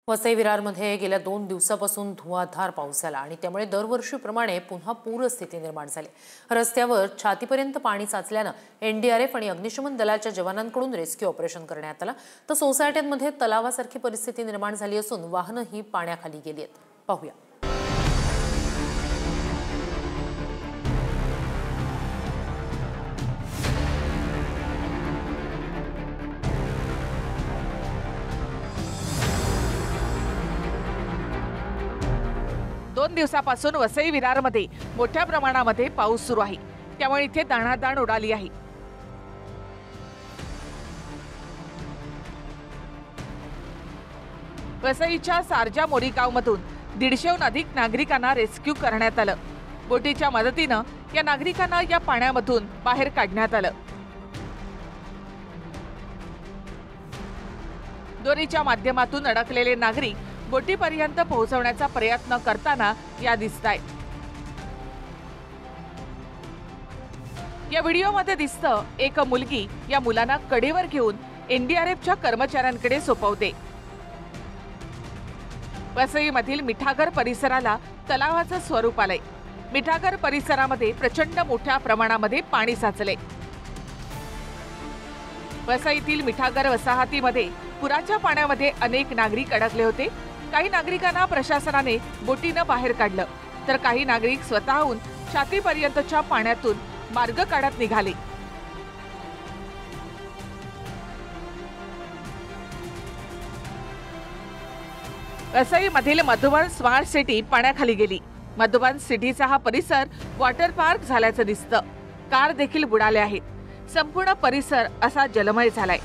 वसई विरारमध्ये गेल्या 2 दिवसापासून धुवाधार पाऊस झाला आणि त्यामुळे दरवर्षीप्रमाणे पुन्हा पूरस्थिती निर्माण झाली। रस्त्यावर छातीपर्यंत पाणी साचल्याने एनडीआरएफ आणि अग्निशमन दलाच्या जवानांकडून रेस्क्यू ऑपरेशन करण्यात आलं। तर सोसायट्यांमध्ये तलावासारखी परिस्थिती निर्माण झाली असून वाहनंही पाण्याखाली गेली आहेत। पाहूया। दोन दिवसापासून वसई विरारमध्ये मोठ्या प्रमाणामध्ये पाऊस सुरू आहे, त्यामुळे इथे दाणादाण उडाली आहे। वसईच्या सारजा मोरीगावमधून 150हून अधिक नागरिकांना रेस्क्यू करण्यात आलं। बोटीच्या मदतीने या नागरिकांना या पाण्यामधून बाहेर काढण्यात आलं। दोरीच्या माध्यमातून अडकलेले नागरिक बोटीपर्यंत पोहोचवण्याचा प्रयत्न करताना या दिसतायत। या व्हिडिओमध्ये दिसतं एक मुलगी या मुलांना कडेवर घेऊन एनडीआरएफच्या कर्मचाऱ्यांकडे सोपवते। वसईमधील मिठागर परिसराला तलावाचं स्वरूप आलंय। मिठागर परिसरामध्ये प्रचंड मोठ्या प्रमाणामध्ये पाणी साचले। वसईतील मिठागर वसाहतीमध्ये पुराच्या पाण्यामध्ये अनेक नागरिक अडकले होते। काही नागरिकांना प्रशासनाने बोटीने बाहेर काढलं, तर काही नागरिक स्वतःहून छातीपर्यंतच्या पाण्यातून मार्ग काढत निघाले। वसईमधील मधुबन स्मार्ट सिटी पाण्याखाली गेली। मधुबन सिटीचा हा परिसर वॉटर पार्क झाल्याचं दिसतं। कार देखील बुडाल्या आहेत। संपूर्ण परिसर असा जलमय झालाय।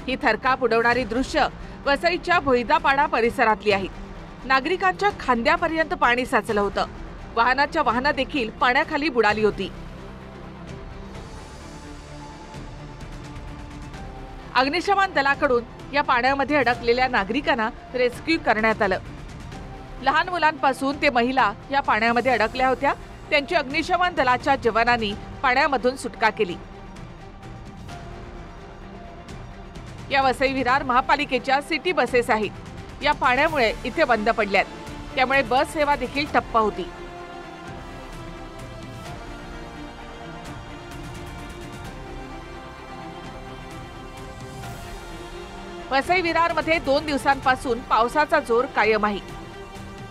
ही थरकाप उडवणारी दृश्य वसईच्या भोईदापाडा परिसरातली आहेत। नागरिकांच्या खांद्यापर्यंत पाणी साचलं होतं। वाहनं देखील पाण्याखाली बुडाली होती। अग्निशमन दलाकडून या पाण्यामध्ये अडकलेल्या नागरिकांना रेस्क्यू करण्यात आलं। लहान मुलांपासून ते महिला या पाण्यामध्ये अडकल्या होत्या। त्यांची अग्निशमन दलाच्या जवानांनी पाण्यामधून सुटका केली। या वसई विरार महापालिकेच्या सिटी बसेस आहेत। या पाण्यामुळे इथे बंद पडल्यात, त्यामुळे बस सेवा देखील ठप्प होती। वसई विरारमध्ये 2 दिवसांपासून पावसाचा जोर कायम आहे,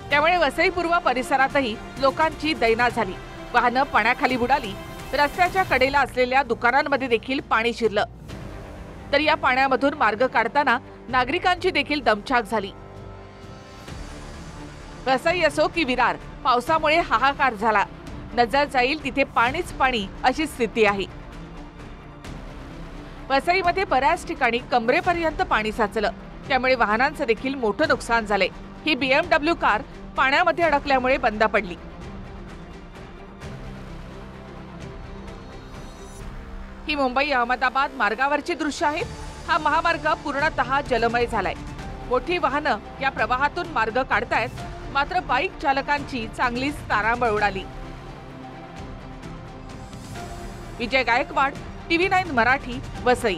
त्यामुळे वसई पूर्व परिसरातही लोकांची दैना झाली। वाहनं पाण्याखाली बुडाली। रस्त्याच्या कडेला असलेल्या दुकानांमध्ये देखील पाणी शिरलं, तर या पाण्यामधून मार्ग काढताना नागरिकांची देखील दमछाक झाली। वसई असो की विरार, पावसामुळे हाहाकार झाला। नजर जाईल तिथे पाणीच पाणी अशी स्थिती आहे। वसईमध्ये बऱ्याच ठिकाणी कमरेपर्यंत पाणी साचलं, त्यामुळे वाहनांचं देखील मोठं नुकसान झालंय। ही BMW कार पाण्यामध्ये अडकल्यामुळे बंद पडली। ही मुंबई अहमदाबाद मार्गावरची दृश्य आहेत। हा महामार्ग पूर्णतः जलमय झालाय। मोठी वाहनं या प्रवाहातून मार्ग काढतायत, मात्र बाईक चालकांची चांगलीच तारांबळ उडाली। विजय गायकवाड, TV9 मराठी, वसई।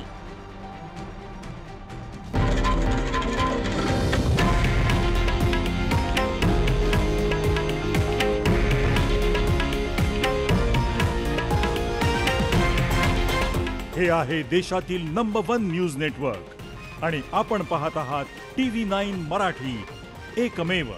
हे आहे देशातील नंबर 1 न्यूज नेटवर्क आणि आपण पाहत आहात TV9 मराठी, एकमेव।